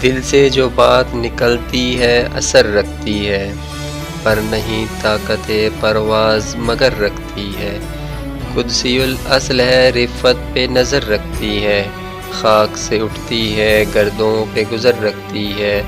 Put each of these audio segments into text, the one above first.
دل سے جو بات نکلتی ہے اثر رکھتی ہے، پر نہیں طاقت پرواز مگر رکھتی ہے۔ قدسی الاصل ہے رفت پہ نظر رکھتی ہے، خاک سے اٹھتی ہے گردوں پہ گزر رکھتی ہے۔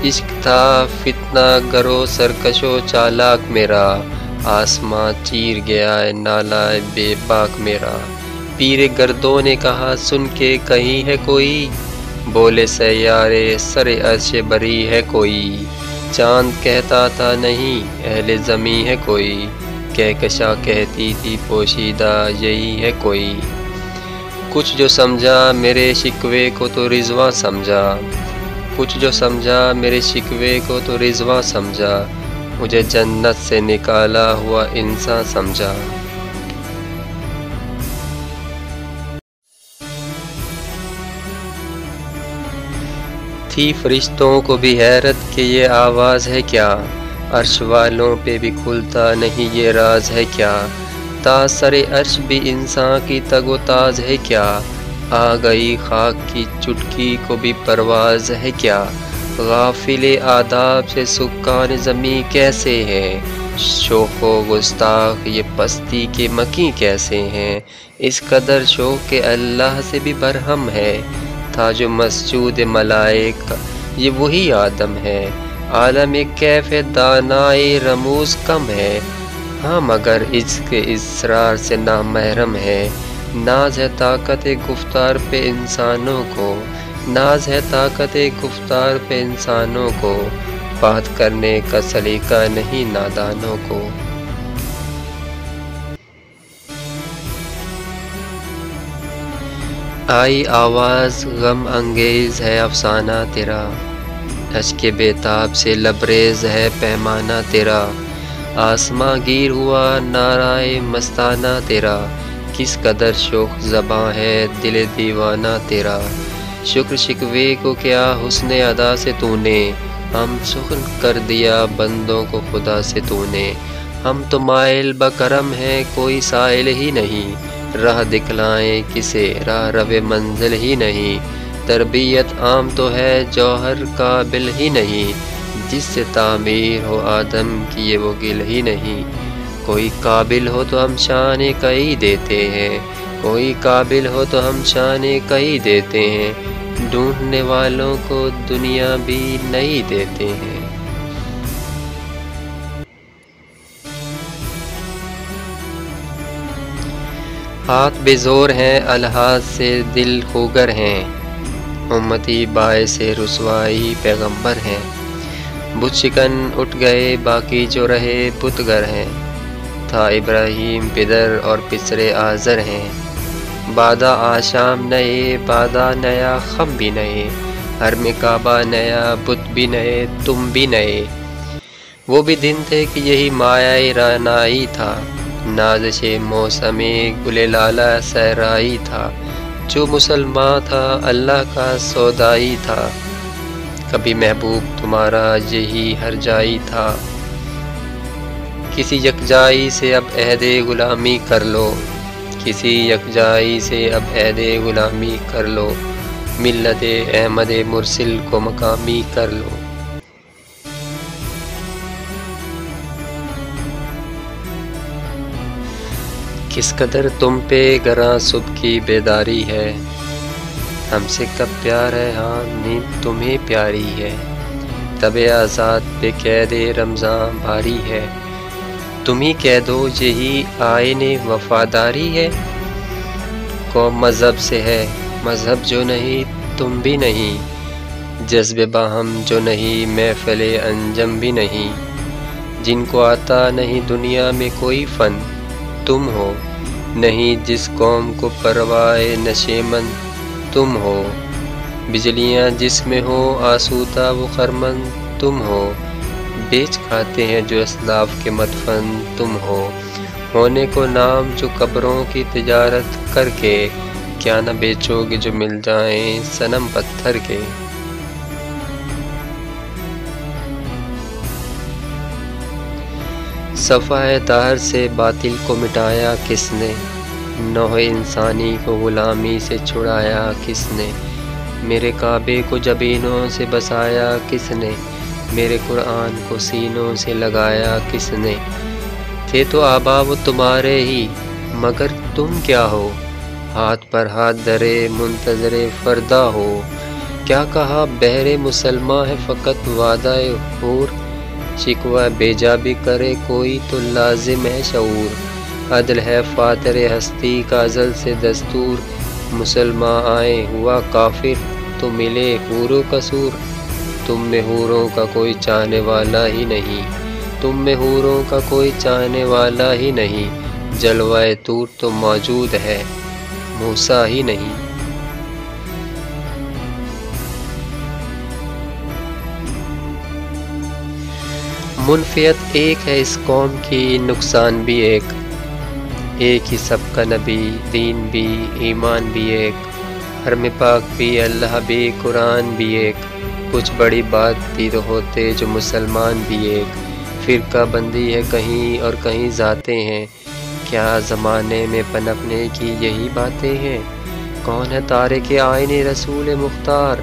عشق تھا فتنہ گرو سرکشو چالاک میرا، آسماں چیر گیا ہے نالہ بے باک میرا۔ پیر گردوں نے کہا سن کے کہیں ہے کوئی، بولے سیارے سر عرش بری ہے کوئی۔ چاند کہتا تھا نہیں اہل زمیں ہے کوئی، کہکشاں کہتی تھی پوشیدہ یہی ہے کوئی۔ کچھ جو سمجھا میرے شکوے کو تو رضواں سمجھا، کچھ جو سمجھا میرے شکوے کو تو رضواں سمجھا، مجھے جنت سے نکالا ہوا انسان سمجھا۔ تھی فرشتوں کو بھی حیرت کہ یہ آواز ہے کیا، عرش والوں پہ بھی کھلتا نہیں یہ راز ہے کیا۔ تا سر عرش بھی انسان کی تگ و تاز ہے کیا، آ گئی خاک کی چٹکی کو بھی پرواز ہے کیا۔ غافل آداب سے سکان زمیں کیسے ہیں، شوخ و گستاخ یہ پستی کے مکیں کیسے ہیں۔ اس قدر شوق کہ اللہ سے بھی برہم ہے، تھا جو مسجود ملائک یہ وہی آدم ہے۔ عالم کیف دانائے رموز کم ہے، ہاں مگر عشق اسرار سے نامحرم ہے۔ ناز ہے طاقت گفتار پہ انسانوں کو، ناز ہے طاقت گفتار پہ انسانوں کو، بات کرنے کا سلیقہ نہیں نادانوں کو۔ آئی آواز غم انگیز ہے افسانہ تیرا، اشک بیتاب سے لبریز ہے پیمانہ تیرا۔ آسماں گیر ہوا نعرہ مستانہ تیرا، کس قدر شوخ زباں ہے دل دیوانہ تیرا۔ شکر شکوے کو کیا حسن ادا سے تو نے، ہم سخن کر دیا بندوں کو خدا سے تو نے۔ ہم تو مائل بکرم ہیں کوئی سائل ہی نہیں، راہ دکھلائیں کسے راہ رو منزل ہی نہیں۔ تربیت عام تو ہے جوہر قابل ہی نہیں، جس سے تعمیر ہو آدم کی یہ وہ گل ہی نہیں۔ کوئی قابل ہو تو ہم شان کئی دیتے ہیں، کوئی قابل ہو تو ہم شان کئی دیتے ہیں، ڈھونڈنے والوں کو دنیا بھی نہیں دیتے ہیں۔ ہاتھ بے زور ہیں الحاظ سے دل خوگر ہیں، امتی باعث رسوائی پیغمبر ہیں۔ بت شکن اٹھ گئے باقی جو رہے بت گر ہیں، تھا ابراہیم پدر اور پسرے آزر ہیں۔ بادہ آشام نئے بادہ نیا خم بھی نئے، حرم کعبہ نیا بت بھی نئے تم بھی نئے۔ وہ بھی دن تھے کہ یہی مایہ رعنائی تھا، نازش موسم گل لالہ صحرائی تھا۔ جو مسلمان تھا اللہ کا سودائی تھا، کبھی محبوب تمہارا یہی ہر جائی تھا۔ کسی یکجائی سے اب عہد غلامی کر لو، کسی یکجائی سے اب عہد غلامی کر لو، ملت احمد مرسل کو مقامی کر لو۔ کس قدر تم پہ گراں صبح کی بیداری ہے، ہم سے کب پیار ہے ہاں نیند تمہیں پیاری ہے۔ تب آزاد پہ قید رمضاں بھاری ہے، تم ہی کہہ دو یہی آئین وفاداری ہے۔ قوم مذہب سے ہے مذہب جو نہیں تم بھی نہیں، جذب باہم جو نہیں محفل انجم بھی نہیں۔ جن کو آتا نہیں دنیا میں کوئی فن تم ہو، نہیں جس قوم کو پرواہ نشیمن تم ہو۔ بجلیاں جس میں ہو آسودہ وہ خرمن تم ہو، بیچ کھاتے ہیں جو اسلاف کے مدفن تم ہو۔ ہونے کو نام جو قبروں کی تجارت کر کے، کیا نہ بیچو گے جو مل جائیں صنم پتھر کے۔ صفحہ دہر سے باطل کو مٹایا کس نے، نوح انسانی کو غلامی سے چھڑایا کس نے۔ میرے کعبے کو جبینوں سے بسایا کس نے، میرے قرآن کو سینوں سے لگایا کس نے؟ تھے تو آبا وہ تمہارے ہی، مگر تم کیا ہو؟ ہاتھ پر ہاتھ درے منتظر فردا ہو۔ کیا کہا بہر مسلماں ہے فقط وعدہ حور، شکوہ بیجا بھی کرے کوئی تو لازم ہے شعور۔ عدل ہے فاتر ہستی کا ازل سے دستور، مسلمان آئے ہوا کافر تو ملے حور و قصور۔ تم میں حوروں کا کوئی چاہنے والا ہی نہیں، تم میں حوروں کا کوئی چاہنے والا ہی نہیں، جلوہ طور تو موجود ہے موسیٰ ہی نہیں۔ منفیت ایک ہے اس قوم کی، نقصان بھی ایک ہی سب کا نبی، دین بھی ایمان بھی ایک، حرم پاک بھی اللہ بھی قرآن بھی ایک، کچھ بڑی بات بھی تو ہوتے جو مسلمان بھی ایک۔ فرقہ بندی ہے کہیں اور کہیں ذاتیں ہیں، کیا زمانے میں پنپنے کی یہی باتیں ہیں؟ کون ہے تارک آئین رسول مختار؟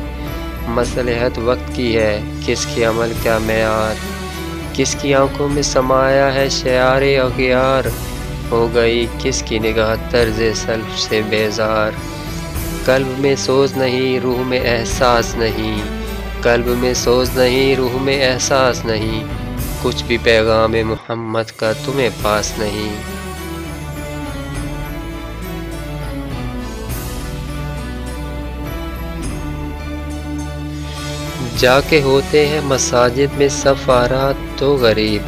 مصلحت وقت کی ہے، کس کے عمل کیا معیار؟ کس کی آنکھوں میں سمایا ہے شعار اغیار؟ ہو گئی کس کی نگاہ طرز سلف سے بیزار؟ قلب میں سوز نہیں روح میں احساس نہیں، قلب میں سوز نہیں روح میں احساس نہیں، کچھ بھی پیغام محمد کا تمہیں پاس نہیں۔ جا کے ہوتے ہیں مساجد میں صف آرا تو غریب،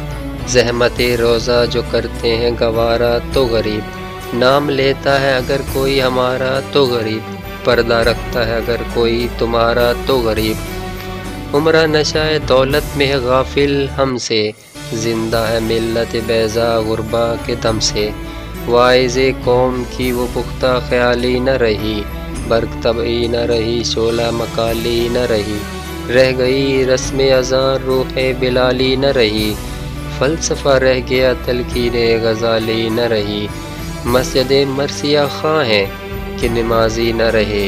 زحمت روزہ جو کرتے ہیں گوارا تو غریب، نام لیتا ہے اگر کوئی ہمارا تو غریب، پردہ رکھتا ہے اگر کوئی تمہارا تو غریب۔ عمرہ نشہ دولت میں ہے غافل ہم سے، زندہ ہے ملت بیضا غربا کے دم سے۔ واعظ قوم کی وہ پختہ خیالی نہ رہی، برق طبعی نہ رہی شعلہ مکالی نہ رہی، رہ گئی رسم اذان روح بلالی نہ رہی، فلسفہ رہ گیا تلقین غزالی نہ رہی۔ مسجد مرثیہ خواں ہیں کہ نمازی نہ رہے،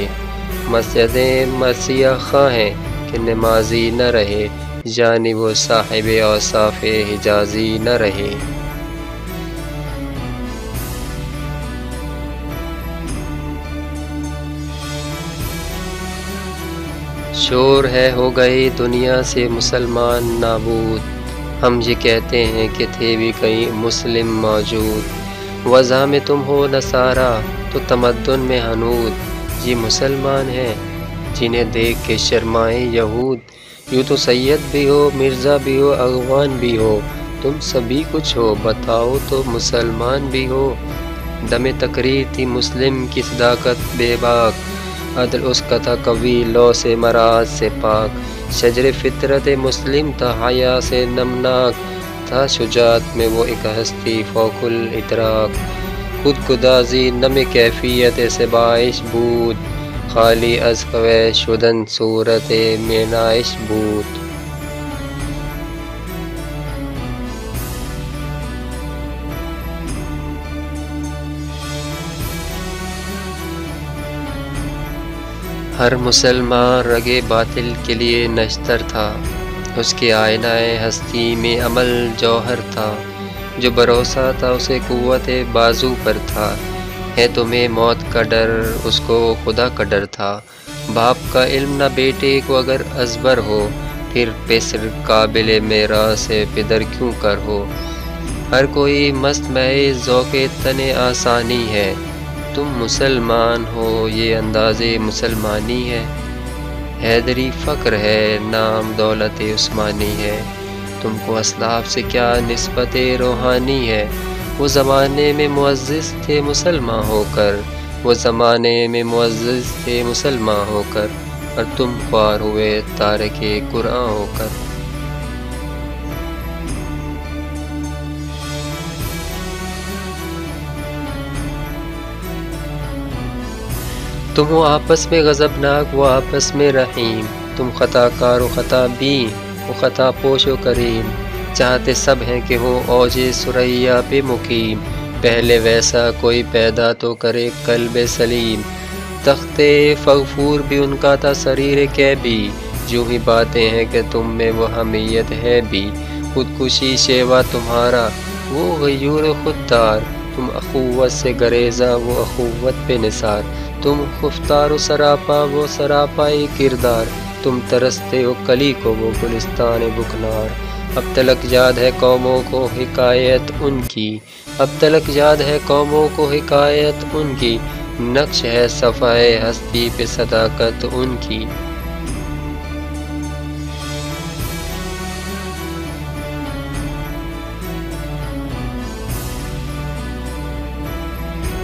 مسجد مرثیہ خواں ہیں کہ نمازی نہ رہے، جانی وہ صاحب اوصاف حجازی نہ رہے۔ شور ہے ہو گئی دنیا سے مسلمان نابود، ہم یہ کہتے ہیں کہ تھے بھی کئی مسلم موجود۔ وضع میں تم ہو نصارہ تو تمدن میں ہنود، یہ مسلمان ہیں جنہیں دیکھ کے شرمائیں یہود۔ یوں تو سید بھی ہو مرزا بھی ہو اغوان بھی ہو، تم سبھی کچھ ہو بتاؤ تو مسلمان بھی ہو۔ دم تقریر تھی مسلم کی صداقت بے باک، عدل اس کا تھا قوی لو سے مراض سے پاک، شجر فطرت مسلم تھا حیا سے نمناک، تھا شجاعت میں وہ ایک ہستی فوق الادراک۔ خود گدازی نم کیفیت سے باعث بود، خالی از خویش شدن صورت مینائش بود۔ ہر مسلمان رگے باطل کے لیے نشتر تھا، اس کے آئینہ ہستی میں عمل جوہر تھا، جو بھروسہ تھا اسے قوت بازو پر تھا۔ ہے تمہیں موت کا ڈر اس کو خدا کا ڈر تھا، باپ کا علم نہ بیٹے کو اگر ازبر ہو، پھر پسر قابل میراث پدر کیوں کر ہو۔ ہر کوئی مست میں ذوق تن آسانی ہے، تم مسلمان ہو یہ انداز مسلمانی ہے۔ حیدری فخر ہے نام دولت عثمانی ہے، تم کو اسلاف سے کیا نسبت روحانی ہے۔ وہ زمانے میں معزز تھے مسلمان ہو کر، وہ زمانے میں معزز تھے مسلمان ہو کر، اور تم خوار ہوئے تارک قرآن ہو کر۔ تم ہو آپس میں غضبناک وہ آپس میں رحیم، تم خطا کار و خطا بین وہ خطا پوش و کریم، چاہتے سب ہیں کہ ہو اوج ثریا پہ مقیم، پہلے ویسا کوئی پیدا تو کرے قلب سلیم۔ تختے فغفور بھی ان کا تھا سریر کیبی، جو ہی باتیں ہیں کہ تم میں وہ حمیت ہے بھی، خودکشی شیوا تمہارا وہ غیور خوددار، تم اخوت سے گریزاں وہ اخوت پہ نثار، تم خفتار و سراپا وہ سراپائی کردار، تم ترستے ہو کلی کو وہ گلستان بکنار، اب تلک یاد ہے قوموں کو حکایت ان کی، اب تلک یاد ہے قوموں کو حکایت ان کی، نقش ہے صفائے ہستی پہ صداقت ان کی۔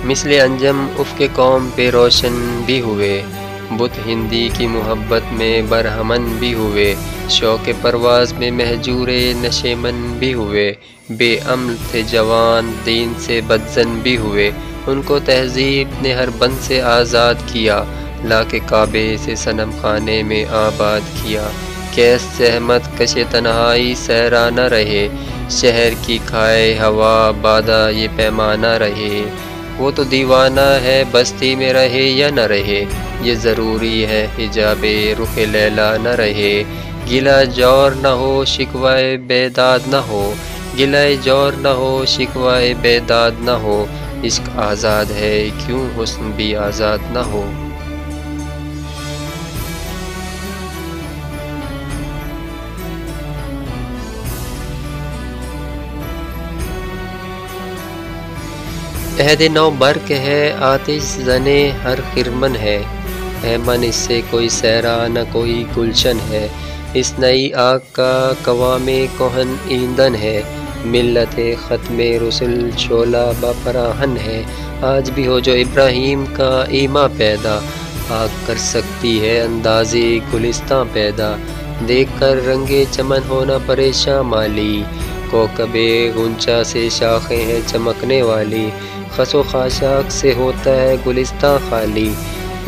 مثل انجم افق قوم پہ روشن بھی ہوئے، بت ہندی کی محبت میں برہمن بھی ہوئے، شوق پرواز میں مہجور نشیمن بھی ہوئے، بے عمل تھے جوان دین سے بدظن بھی ہوئے، ان کو تہذیب نے ہر بند سے آزاد کیا، لا کے کعبے سے صنم خانے میں آباد کیا، کیس زحمت کش تنہائی صحرا نہ رہے، شہر کی کھائے ہوا بادہ یہ پیمانہ رہے، وہ تو دیوانہ ہے بستی میں رہے یا نہ رہے، یہ ضروری ہے حجاب رخ لیلا نہ رہے، گلہ جور نہ ہو شکوائے بیداد نہ ہو، گلہ جور نہ ہو شکوائے بیداد نہ ہو، عشق آزاد ہے کیوں حسن بھی آزاد نہ ہو۔ عہد نو برق ہے آتش زنے ہر خرمن ہے، ہے من اس سے کوئی صحرا نہ کوئی گلشن ہے، اس نئی آگ کا قوام کہن ایندھن ہے، ملت ختم رسل شعلہ بپراہن ہے، آج بھی ہو جو ابراہیم کا ایما پیدا، آگ کر سکتی ہے اندازے گلستاں پیدا، دیکھ کر رنگے چمن ہونا پریشاں مالی، کوکب غنچہ سے شاخیں ہیں چمکنے والی، خس و خاشاک سے ہوتا ہے گلستاں خالی،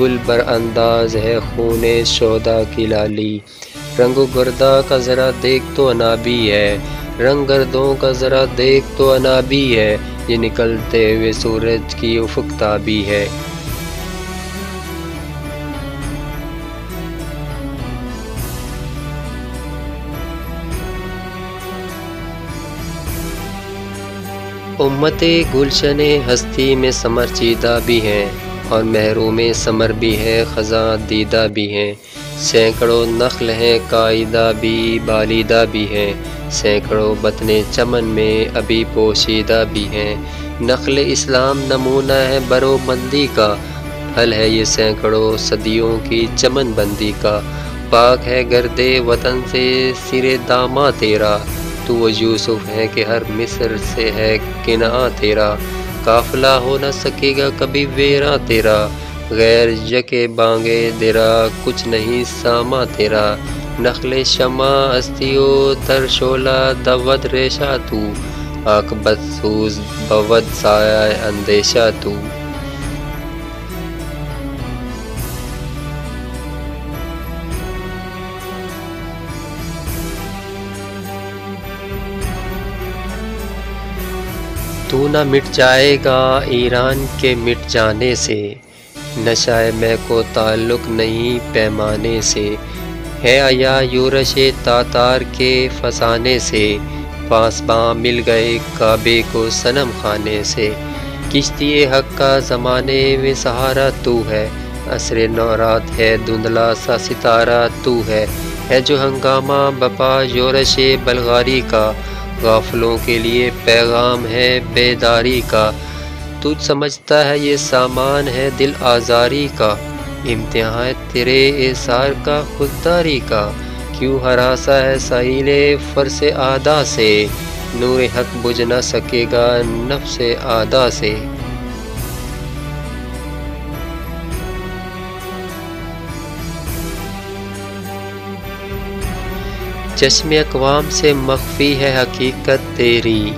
گل بر انداز ہے خون شودا کی لالی، رنگ و گردہ کا ذرا دیکھ تو انابی ہے، رنگ گردوں کا ذرا دیکھ تو انابی ہے، یہ نکلتے ہوئے سورج کی افق تابی ہے۔ امت گلشن ہستی میں ثمر چیدہ بھی ہیں، اور محروم ثمر بھی ہیں خزاں دیدہ بھی ہیں، سینکڑوں نخل ہیں قائدہ بھی بالیدہ بھی ہیں، سینکڑوں بطن چمن میں ابھی پوشیدہ بھی ہیں، نخل اسلام نمونہ ہے برو مندی کا، پھل ہے یہ سینکڑوں صدیوں کی چمن بندی کا، پاک ہے گرد وطن سے سر داماں تیرا، تو وہ یوسف ہے کہ ہر مصر سے ہے کنعہ تیرا، قافلہ ہو نہ سکے گا کبھی ویراں تیرا، غیر یکے بانگے درا کچھ نہیں ساما تیرا، نخل شمع استیو در شعلہ دود ریشہ تو، عاقبت سوز بود سایہ اندیشہ تو۔ تو نہ مٹ جائے گا ایران کے مٹ جانے سے، نشہ میں کو تعلق نہیں پیمانے سے، ہے عیا یورش تاتار کے فسانے سے، پاسباں مل گئے کعبے کو صنم خانے سے، کشتی حق کا زمانے میں سہارا تو ہے، عصر نورات ہے دھندلا سا ستارہ تو ہے جو ہنگامہ بپا یورش بلغاری کا، غافلوں کے لیے پیغام ہے بیداری کا، تجھ سمجھتا ہے یہ سامان ہے دل آزاری کا، امتحان تیرے احسار کا خودداری کا، کیوں ہراسا ہے ساحل فرس آدا سے، نور حق بجھ نہ سکے گا نفس آدا سے۔ چشم اقوام سے مخفی ہے حقیقت تیری،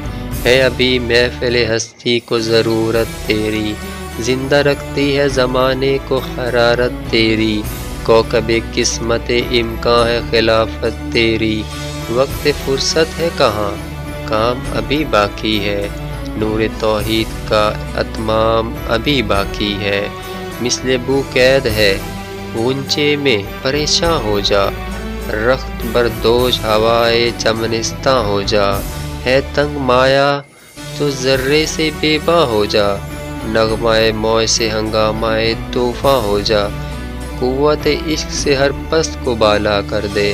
ہے ابھی محفل ہستی کو ضرورت تیری، زندہ رکھتی ہے زمانے کو حرارت تیری، کوکب قسمت امکان ہے خلافت تیری، وقت فرصت ہے کہاں کام ابھی باقی ہے، نور توحید کا اتمام ابھی باقی ہے، مثل بو قید ہے غنچے میں پریشاں ہو جا، رخت بردوش ہوائے چمنستاں ہو جا، ہے تنگ مایا تو ذرے سے بے باں ہو جا، نغمۂ موج سے ہنگامۂ طوفاں ہو جا، قوت عشق سے ہر پست کو بالا کر دے،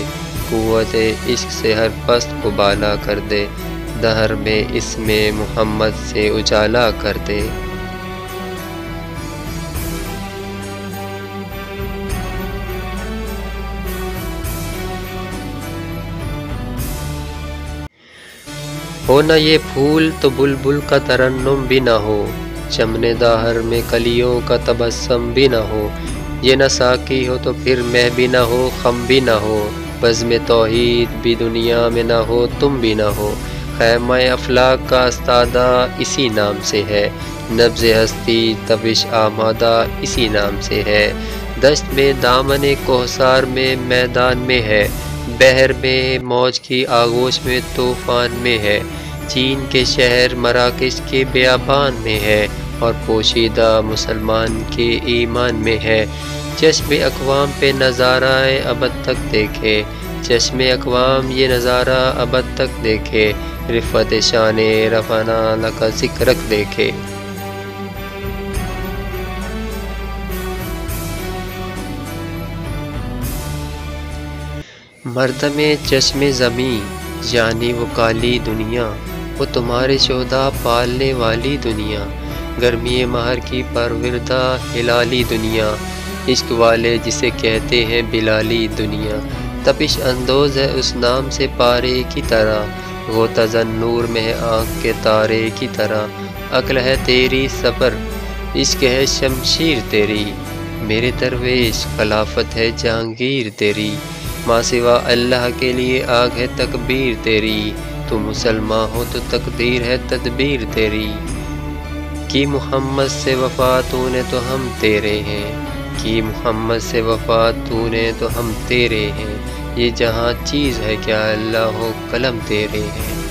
قوت عشق سے ہر پست کو بالا کر دے، دہر میں اسم محمد سے اجالا کر دے۔ ہو نہ یہ پھول تو بلبل کا ترنم بھی نہ ہو، چمن داہر میں کلیوں کا تبسم بھی نہ ہو، یہ نہ ساقی ہو تو پھر مہ بھی نہ ہو، خم بھی نہ ہو، بزم توحید بھی دنیا میں نہ ہو، تم بھی نہ ہو، خیمہ افلاک کا استادہ اسی نام سے ہے، نبض ہستی تبش آمادہ اسی نام سے ہے، دشت میں دامن کوثر میں میدان میں ہے، بحر میں موج کی آغوش میں طوفان میں ہے، چین کے شہر مراکش کے بیابان میں ہے، اور پوشیدہ مسلمان کے ایمان میں ہے، چشم اقوام پہ نظارہ ابد تک دیکھے، چشم اقوام یہ نظارہ ابد تک دیکھے، رفعت شان رفعنا لک ذکرک دیکھے۔ مردم چشم زمیں یعنی وہ کالی دنیا، وہ تمہارے شہداء پالنے والی دنیا، گرمی مہر کی پروردہ ہلالی دنیا، عشق والے جسے کہتے ہیں بلالی دنیا، تپش اندوز ہے اس نام سے پارے کی طرح، غوطہ زن نور میں ہے آنکھ کے تارے کی طرح، عقل ہے تیری صبر عشق ہے شمشیر تیری، میرے درویش خلافت ہے جہانگیر تیری، ماں سوا اللہ کے لیے آگ ہے تکبیر تیری، تو مسلمان ہو تو تقدیر ہے تدبیر تیری، کی محمد سے وفا تو نے تو ہم تیرے ہیں، کی محمد سے وفا تو نے تو ہم تیرے ہیں، یہ جہاں چیز ہے کیا اللہ ہو قلم تیرے ہیں۔